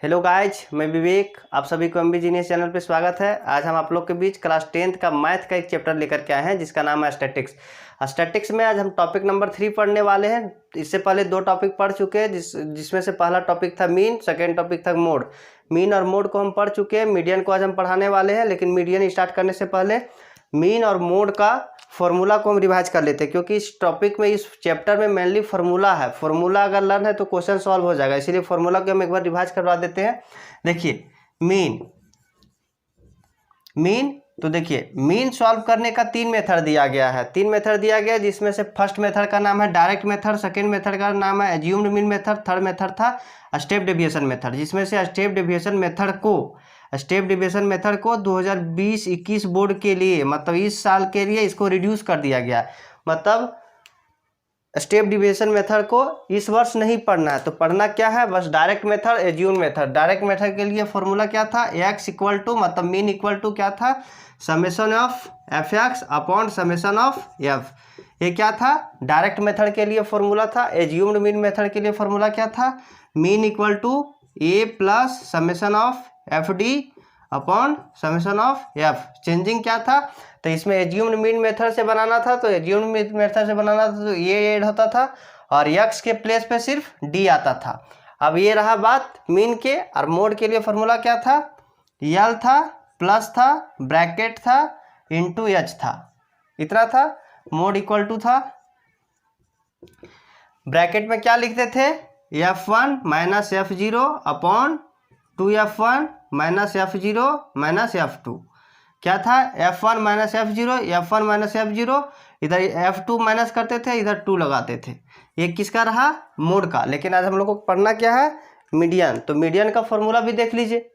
Hello guys, मैं विवेक, आप सभी को एमबी जीनियस चैनल पे स्वागत है। आज हम आप लोग के बीच क्लास 10th का मैथ का एक चैप्टर लेकर के आए हैं जिसका नाम है स्टैटिक्स। स्टैटिक्स में आज हम टॉपिक नंबर 3 पढ़ने वाले हैं। इससे पहले 2 टॉपिक पढ़ चुके हैं जिसमें से पहला टॉपिक था मीन, सेकेंड टॉपिक था मोड। मीन और मोड को हम पढ़ चुके हैं। मीडियन को आज हम पढ़ाने वाले हैं, लेकिन मीडियन स्टार्ट करने से पहले मीन और मोड का फॉर्मूला को हम रिवाइज कर लेते हैं, क्योंकि इस टॉपिक में, इस चैप्टर में मेनली फार्मूला है। फार्मूला अगर लर्न है तो क्वेश्चन सॉल्व हो जाएगा, इसीलिए फार्मूला को हम एक बार रिवाइज करवा देते हैं। देखिए मीन तो देखिए मीन सॉल्व करने का 3 मेथड दिया गया है। 3 मेथड दिया गया है, जिसमें से फर्स्ट मेथड का नाम है डायरेक्ट मेथड, सेकेंड मेथड का नाम है assumed mean method, third method था स्टेप डेविएशन मेथड। जिसमें से स्टेप डेविएशन मेथड को 2020-21 बोर्ड के लिए, मतलब इस साल के लिए इसको रिड्यूस कर दिया गया। मतलब स्टेप डेविएशन मेथड को इस वर्ष नहीं पढ़ना है, तो पढ़ना क्या है, बस direct method, assume method. Direct method के लिए फॉर्मूला क्या था, x इक्वल टू, मतलब मीन इक्वल टू क्या था, summation of F x upon summation of F. ये क्या था, डायरेक्ट मेथड के लिए फॉर्मूला था। एज्यूम्ड मीन मेथड के लिए फॉर्मूला क्या था, mean equal to A plus summation of F D upon summation of F. Changing क्या था, तो इसमें एज्यूम्ड मीन मेथड से बनाना था, तो एज्यूम्ड मीन मेथड से बनाना था तो ये ऐड होता था और x के प्लेस पे सिर्फ d आता था। अब ये रहा बात मीन के। और मोड के लिए फॉर्मूला क्या था, यल था, प्लस था, ब्रैकेट था, इंटू एच था, इतना था। मोड इक्वल टू था, ब्रैकेट में क्या लिखते थे, f1 minus f0 upon 2f1 minus f0 minus f2। क्या था, f1 minus f0, f1 minus f0, इधर f2 माइनस करते थे, इधर 2 लगाते थे। ये किसका रहा, मोड का। लेकिन आज हम लोग को पढ़ना क्या है, मीडियन। तो मीडियन का फॉर्मूला भी देख लीजिए।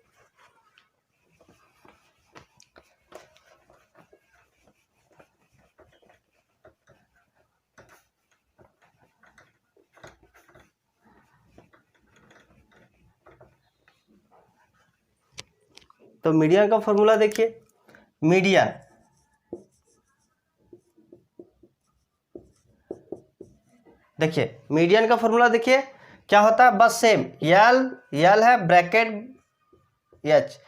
तो मीडियन का फॉर्मूला देखिए। मीडियन देखिए, मीडियन का फॉर्मूला देखिए क्या होता है, बस सेम, यल है, ब्रैकेट एच।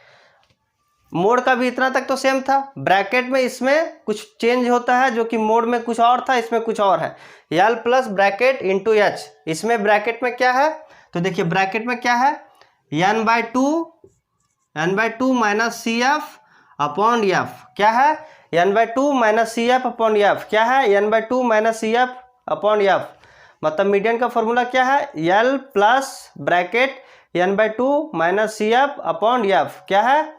मोड का भी इतना तक तो सेम था। ब्रैकेट में इसमें कुछ चेंज होता है, जो कि मोड में कुछ और था, इसमें कुछ और है। L plus bracket into H. इसमें ब्रैकेट में क्या है, तो देखिए ब्रैकेट में क्या है, n/2 minus C F upon F. क्या है, n/2 minus C F upon F. क्या है, n/2 minus C F upon F. मतलब मीडियन का फॉर्मूला क्या है, L plus bracket n/2 minus C F upon F. क्या है,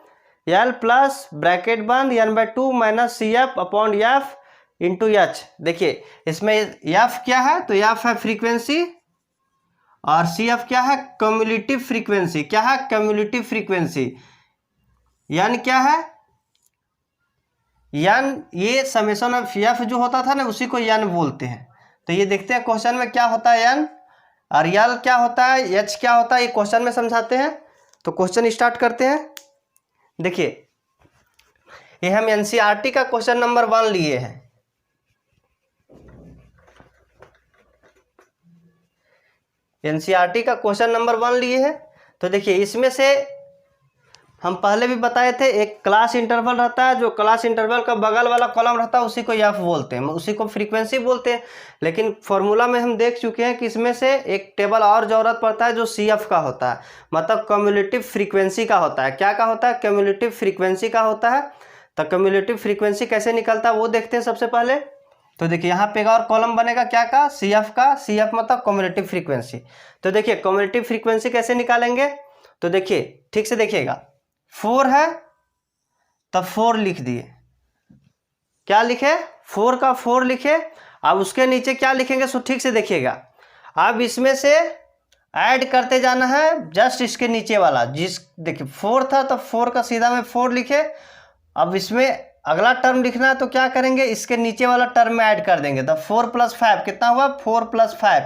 यल प्लस ब्रैकेट बंद n/2 minus C F upon F into H. देखिए इसमें एफ क्या है, तो एफ है फ्रीक्वेंसी, और सी एफ क्या है, क्यूमुलेटिव फ्रीक्वेंसी। क्या है, क्यूमुलेटिव फ्रीक्वेंसी। यानी क्या है, यान, ये समेशन ऑफ एफ जो होता था ना, उसी को यान बोलते हैं। तो ये देखते हैं क्वेश्चन में क्या होता है, यान, और यल क्या होता है, एच क्या होता है, ये क्वेश्चन में समझाते हैं। तो क्वेश्चन स्टार्ट करते हैं। देखिए ये हम एनसीईआरटी का क्वेश्चन नंबर 1 लिए हैं। एनसीईआरटी का क्वेश्चन नंबर 1 लिए हैं। तो देखिए इसमें से हम पहले भी बताए थे, एक क्लास इंटरवल रहता है, जो क्लास इंटरवल का बगल वाला कॉलम रहता है उसी को एफ बोलते हैं, उसी को फ्रीक्वेंसी बोलते हैं। लेकिन फॉर्मूला में हम देख चुके हैं कि इसमें से एक टेबल और जरूरत पड़ता है, जो सी एफ का होता है, मतलब क्यूमुलेटिव फ्रीक्वेंसी का होता है। क्या का होता है, क्यूमुलेटिव फ्रीक्वेंसी का होता है। तो क्यूमुलेटिव फ्रीक्वेंसी कैसे निकलता है वो देखते हैं सबसे पहले। तो देखिए यहाँ पे एक और कॉलम बनेगा, क्या का, सी एफ का। सी एफ मतलब क्यूमुलेटिव फ्रीक्वेंसी। तो देखिए क्यूमुलेटिव फ्रीक्वेंसी कैसे निकालेंगे, तो देखिए ठीक से देखिएगा। 4 है तब 4 लिख दिए, क्या लिखे, 4 का 4 लिखे। अब उसके नीचे क्या लिखेंगे, सो ठीक से देखिएगा। अब इसमें से ऐड करते जाना है, जस्ट इसके नीचे वाला, जिस, देखिए 4 था तो 4 का सीधा में 4 लिखे। अब इसमें अगला टर्म लिखना है, तो क्या करेंगे, इसके नीचे वाला टर्म में ऐड कर देंगे। तो 4 + 5 कितना हुआ, 4 + 5,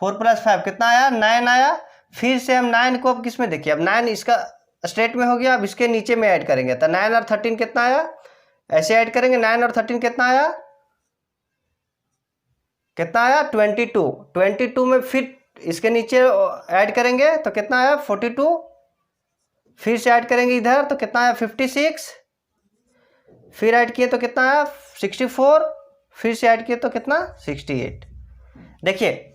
4 + 5 कितना आया, 9 आया। फिर से हम 9 को अब किस में देखिए, अब 9 इसका स्टेट में हो गया, अब इसके नीचे में ऐड करेंगे। तो 9 और 13 कितना आया, ऐसे ऐड करेंगे। 9 और 13 कितना आया, 22। 22 में फिर इसके नीचे ऐड करेंगे तो कितना आया 42, फिर से ऐड करेंगे इधर तो कितना आया 56, फिर ऐड किए तो कितना आया 64, फिर से ऐड किए तो कितना 68। देखिए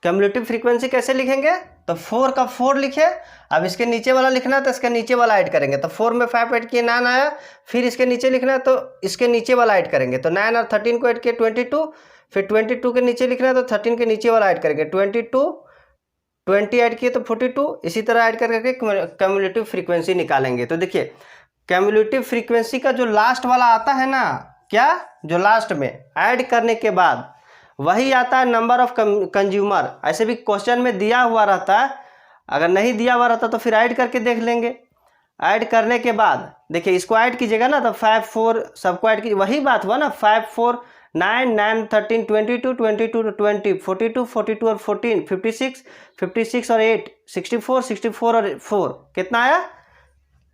क्यूमुलेटिव फ्रीक्वेंसी कैसे लिखेंगे, तो 4 का 4 लिखे, अब इसके नीचे वाला लिखना है तो इसके नीचे वाला ऐड करेंगे, तो 4 में 5 ऐड किए 9 आया, फिर इसके नीचे लिखना है तो इसके नीचे वाला ऐड करेंगे, तो 9 और 13 को ऐड किए 22, फिर 22 के नीचे लिखना है तो 13 के नीचे वाला ऐड करेंगे 22, 20 ऐड किए तो 42, इसी तरह ऐड करके क्यूमुलेटिव फ्रीक्वेंसी निकालेंगे। तो देखिए क्यूमुलेटिव फ्रीक्वेंसी का जो लास्ट वाला आता है ना, क्या जो लास्ट में ऐड करने के बाद वही आता है नंबर ऑफ कंज्यूमर। ऐसे भी क्वेश्चन में दिया हुआ रहता है, अगर नहीं दिया हुआ रहता तो फिर ऐड करके देख लेंगे। ऐड करने के बाद देखिए इसको ऐड कीजिएगा ना तो 5 4 सबको ऐड कीजिए, वही बात हुआ ना 5 4 9 9 13 22 22 20 42 42 और 14 56 56 और 8 64 64 और 4 कितना आया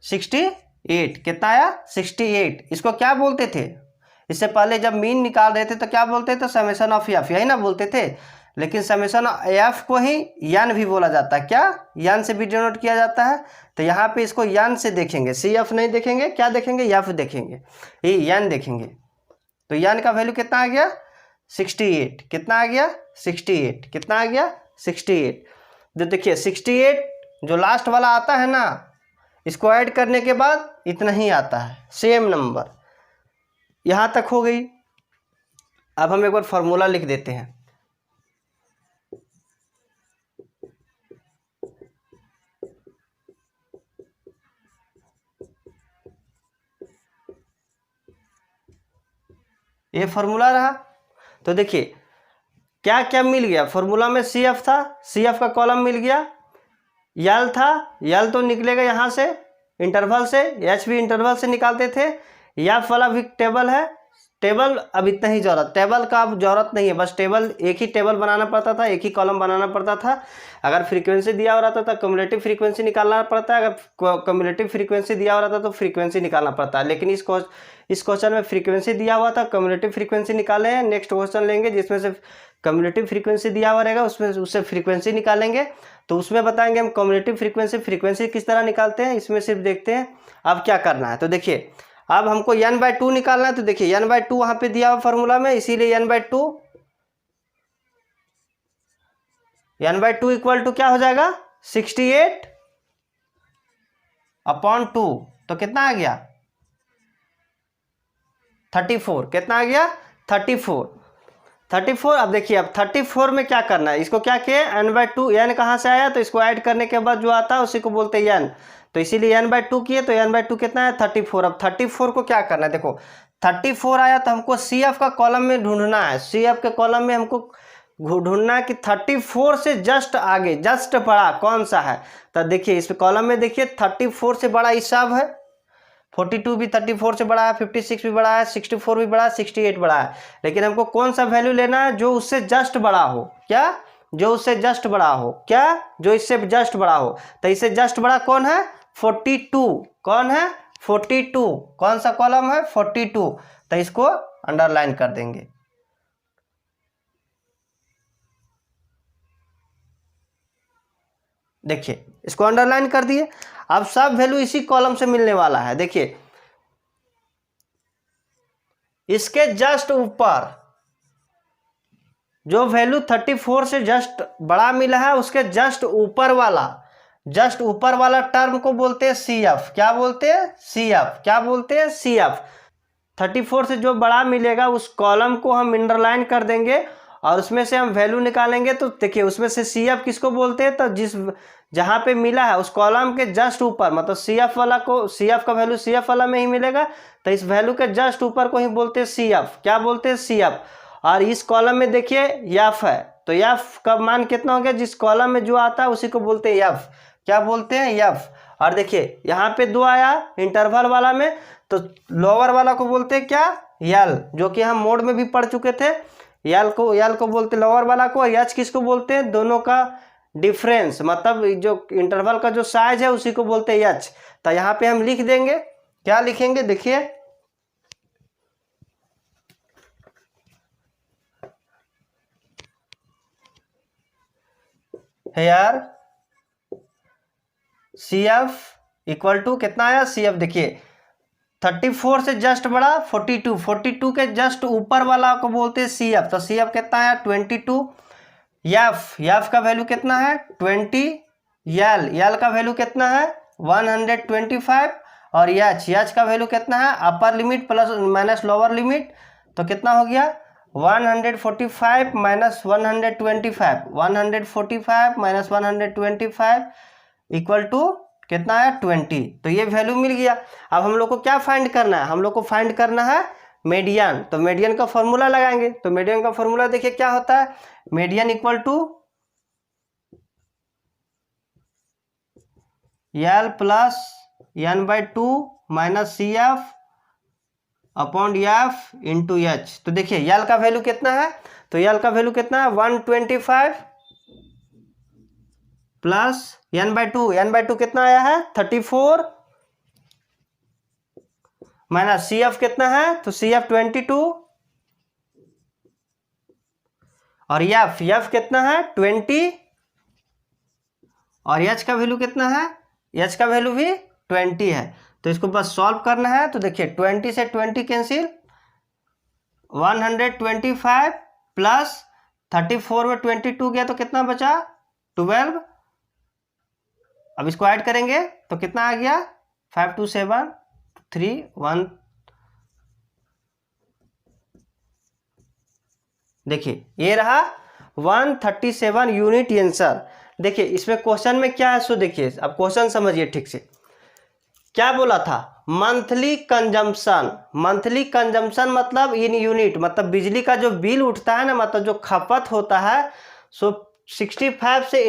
68। कितना आया 68। इसको क्या बोलते थे, इससे पहले जब मीन निकाल रहे थे तो क्या बोलते थे, समेशन ऑफ एफ, यही ना बोलते थे। लेकिन समेशन एफ को ही यन भी बोला जाता है, क्या यन से भी डिनोट किया जाता है। तो यहाँ पे इसको यन से देखेंगे, सी एफ नहीं देखेंगे, क्या देखेंगे एफ देखेंगे, ये यन देखेंगे। तो यन का वैल्यू कितना आ गया 68। कितना आ गया 68। कितना आ गया 68। जो देखिए 68 जो लास्ट वाला आता है ना, इसको ऐड करने के बाद इतना ही आता है, सेम नंबर। यहाँ तक हो गई। अब हम एक बार फॉर्मूला लिख देते हैं। ये फॉर्मूला रहा। तो देखिए क्या क्या मिल गया फॉर्मूला में, सी एफ था, सी एफ का कॉलम मिल गया, यल था, यल तो निकलेगा यहाँ से इंटरवल से, एच भी इंटरवल से निकालते थे, एफ वाला भी टेबल है, टेबल अब इतना ही जरूरत, टेबल का अब जरूरत नहीं है, बस टेबल एक ही टेबल बनाना पड़ता था, एक ही कॉलम बनाना पड़ता था। अगर फ्रीक्वेंसी दिया हो रहा था तो क्यूमुलेटिव फ्रीक्वेंसी निकालना पड़ता है, अगर क्यूमुलेटिव फ्रीक्वेंसी दिया हो रहा था तो फ्रीक्वेंसी निकालना पड़ता है। लेकिन इस क्वेश्चन में फ्रीक्वेंसी दिया हुआ था, क्यूमुलेटिव फ्रीक्वेंसी निकाले हैं। नेक्स्ट क्वेश्चन लेंगे जिसमें से क्यूमुलेटिव फ्रीक्वेंसी दिया हुआ रहेगा, उसमें उससे फ्रीक्वेंसी निकालेंगे, तो उसमें बताएंगे हम क्यूमुलेटिव फ्रीक्वेंसी किस तरह निकालते हैं। इसमें सिर्फ देखते हैं अब क्या करना है। तो देखिए अब हमको n/2 निकालना है, तो देखिए n/2 वहां पे दिया हुआ फॉर्मूला में, इसीलिए n/2 इक्वल टू क्या हो जाएगा 68/2, तो कितना आ गया 34। कितना आ गया 34। अब देखिए अब 34 में क्या करना है, इसको क्या किए n/2, n कहाँ से आया तो इसको ऐड करने के बाद जो आता है उसी को बोलते हैं n, तो इसीलिए n/2 किए, तो n/2 कितना है 34। अब 34 को क्या करना है, देखो 34 आया तो हमको सी एफ का कॉलम में ढूंढना है, सी एफ के कॉलम में हमको ढूंढना है कि 34 से जस्ट आगे जस्ट बड़ा कौन सा है। तो देखिए इस कॉलम में देखिए 34 से बड़ा हिसाब है, 42 भी 34 से बड़ा है, 56 भी बड़ा है, 64 भी बड़ा है, 68 बड़ा है। लेकिन हमको कौन सा वैल्यू लेना है जो उससे जस्ट बड़ा हो, क्या जो उससे जस्ट बड़ा हो, क्या जो इससे जस्ट बड़ा हो। तो इससे जस्ट बड़ा कौन है 42, कौन है 42, कौन सा कॉलम है 42, तो इसको अंडरलाइन कर देंगे। देखिए इसको अंडरलाइन कर दिए। अब सब वैल्यू इसी कॉलम से मिलने वाला है। देखिए इसके जस्ट ऊपर जो वैल्यू 34 से जस्ट बड़ा मिला है उसके जस्ट ऊपर वाला टर्म को बोलते हैं सी एफ। क्या बोलते हैं सी एफ, क्या बोलते हैं सी एफ। 34 से जो बड़ा मिलेगा उस कॉलम को हम अंडरलाइन कर देंगे और उसमें से हम वैल्यू निकालेंगे। तो देखिए उसमें से सी एफ किसको बोलते हैं, तो जिस जहां पे मिला है उस कॉलम के जस्ट ऊपर, मतलब सी एफ वाला को, सी एफ का वैल्यू सी एफ वाला में ही मिलेगा, तो इस वैल्यू के जस्ट ऊपर को ही बोलते हैं सी एफ। क्या बोलते हैं सी एफ। और इस कॉलम में देखिए एफ है, तो एफ का मान कितना हो गया, जिस कॉलम में जो आता है उसी को बोलते हैं एफ। क्या बोलते हैं एफ। और देखिए यहाँ पे 2 आया इंटरवल वाला में, तो लोअर वाला को बोलते हैं क्या यल, जो कि हम मोड में भी पढ़ चुके थे। यल को बोलते लोअर वाला को, और एच किसको बोलते हैं, दोनों का डिफरेंस, मतलब जो इंटरवल का जो साइज है उसी को बोलते हैं एच। तो यहाँ पे हम लिख देंगे, क्या लिखेंगे देखिए here C F equal to कितना आया, सी एफ देखिए 34 से जस्ट बड़ा 42, 42 के जस्ट ऊपर वाला को बोलते हैं सी एफ, तो सी एफ कितना आया 22। एफ का वैल्यू कितना है 20, यल का वैल्यू कितना है 125 और एच का वैल्यू कितना है upper limit plus minus lower limit, तो कितना हो गया 145 माइनस 125, 145 माइनस 125 इक्वल टू कितना है 20। तो ये वैल्यू मिल गया। अब हम लोग को क्या फाइंड करना है, हम लोग को फाइंड करना है मीडियन। तो मीडियन का फॉर्मूला लगाएंगे, तो मीडियन का फॉर्मूला देखिए क्या होता है, median equal to L plus N by 2 minus C F upon F into H. तो देखिए एल का वैल्यू कितना है, तो एल का वैल्यू कितना है 125 प्लस एन बाई टू कितना आया है 34 माइनस सी एफ कितना है, तो सी एफ 22 और एफ कितना है 20 और एच का वैल्यू कितना है, एच का वैल्यू भी 20 है। तो इसको बस सॉल्व करना है, तो देखिए 20 से 20 कैंसिल, 125 प्लस 34 में 22 गया तो कितना बचा 12। अब इसको ऐड करेंगे तो कितना आ गया 5 2 7 3 1। देखिए ये रहा 137 यूनिट आंसर। देखिए इसमें क्वेश्चन में क्या है, सो देखिए अब क्वेश्चन समझिए ठीक से। क्या बोला था, मंथली कंजम्पशन, मंथली कंजम्पशन मतलब इन यूनिट, मतलब बिजली का जो बिल उठता है ना, मतलब जो खपत होता है, सो 65 से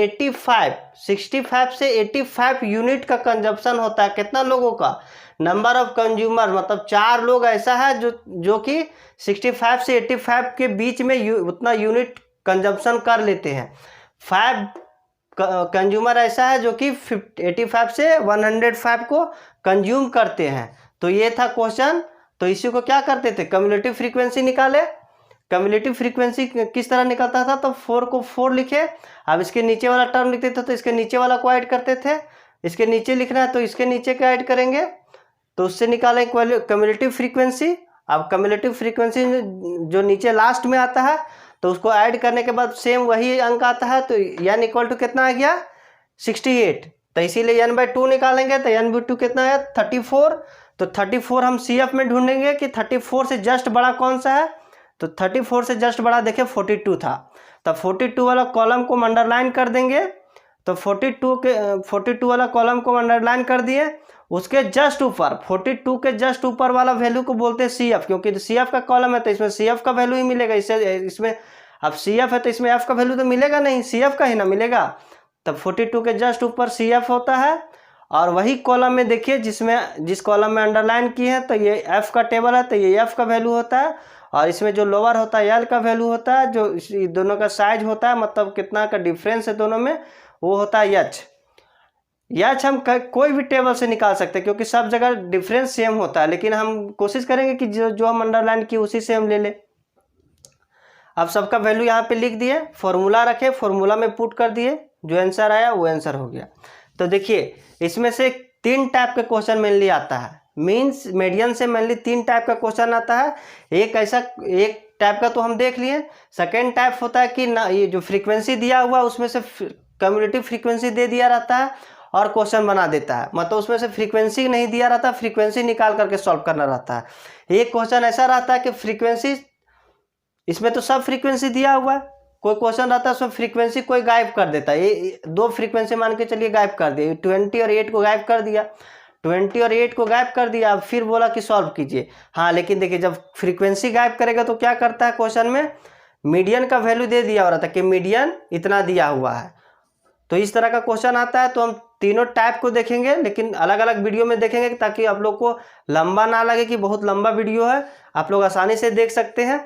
85 यूनिट का कंजम्पशन होता है। कितना लोगों का, नंबर ऑफ कंज्यूमर, मतलब 4 लोग ऐसा है जो कि 65 से 85 के बीच में उतना यूनिट कंजम्पशन कर लेते हैं। 5 कंज्यूमर ऐसा है जो कि 85 से 105 को कंज्यूम करते हैं। तो ये था क्वेश्चन। तो इसी को क्या करते थे, कम्युलेटिव फ्रीक्वेंसी निकाले। कम्युलेटिव फ्रीक्वेंसी किस तरह निकलता था, तो 4 को 4 लिखे, अब इसके नीचे वाला टर्म लिखते थे तो इसके नीचे वाला को ऐड करते थे, इसके नीचे लिखना है तो इसके नीचे का ऐड करेंगे, तो उससे निकालें कम्युलेटिव फ्रीक्वेंसी। अब कम्युलेटिव फ्रीक्वेंसी जो नीचे लास्ट में आता है तो उसको ऐड करने के बाद सेम वही अंक आता है, तो n इक्वल टू कितना आ गया 68। तो इसीलिए n बाई 2 निकालेंगे तो n बाई 2 कितना है 34। तो 34 हम CF में ढूंढेंगे कि 34 से जस्ट बड़ा कौन सा है, तो 34 से जस्ट बड़ा देखिए 42 था, तब 42 वाला कॉलम को अंडरलाइन कर देंगे। तो 42 वाला कॉलम को अंडरलाइन कर दिए, उसके जस्ट ऊपर 42 के जस्ट ऊपर वाला वैल्यू को बोलते हैं CF, क्योंकि CF का कॉलम है तो इसमें CF का वैल्यू ही मिलेगा। इसमें अब CF है तो इसमें F का वैल्यू तो मिलेगा नहीं, CF का ही ना मिलेगा। तब 42 के जस्ट ऊपर CF होता है, और वही कॉलम में देखिए जिस कॉलम में अंडरलाइन की है तो ये F का टेबल है, तो ये F का वैल्यू होता है, और इसमें जो लोअर होता है L का वैल्यू होता है, जो दोनों का साइज होता है, मतलब कितना का डिफरेंस है दोनों में, वो होता है H। हम कोई भी टेबल से निकाल सकते हैं क्योंकि सब जगह डिफरेंस सेम होता है, लेकिन हम कोशिश करेंगे कि जो हम अंडरलाइन किए उसी से हम ले लें। अब सबका वैल्यू यहाँ पे लिख दिए, फॉर्मूला रखे, फॉर्मूला में पुट कर दिए, जो आंसर आया वो आंसर हो गया। तो देखिए इसमें से 3 टाइप के क्वेश्चन मेनली आता है, मीन्स मीडियन से मेनली 3 टाइप का क्वेश्चन आता है। एक टाइप का तो हम देख लिए। सेकेंड टाइप होता है कि ना, ये जो फ्रीक्वेंसी दिया हुआ उसमें से कम्युलेटिव फ्रीक्वेंसी दे दिया रहता है और क्वेश्चन बना देता है, मतलब उसमें से फ्रीक्वेंसी नहीं दिया रहता, फ्रीक्वेंसी निकाल करके सॉल्व करना रहता है। एक क्वेश्चन ऐसा रहता है कि फ्रीक्वेंसी, इसमें तो सब फ्रीक्वेंसी दिया हुआ है, कोई क्वेश्चन रहता है उसमें फ्रीक्वेंसी कोई गायब कर देता है। ये 2 फ्रीक्वेंसी मान के चलिए गायब कर दिया, 20 और 8 को गायब कर दिया, 20 और 8 को गायब कर दिया, अब फिर बोला कि सॉल्व कीजिए। हाँ लेकिन देखिए जब फ्रीक्वेंसी गायब करेगा तो क्या करता है, क्वेश्चन में मीडियन का वैल्यू दे दिया हो रहा था कि मीडियन इतना दिया हुआ है। तो इस तरह का क्वेश्चन आता है। तो हम तीनों टाइप को देखेंगे, लेकिन अलग अलग वीडियो में देखेंगे ताकि आप लोग को लंबा ना लगे कि बहुत लंबा वीडियो है, आप लोग आसानी से देख सकते हैं।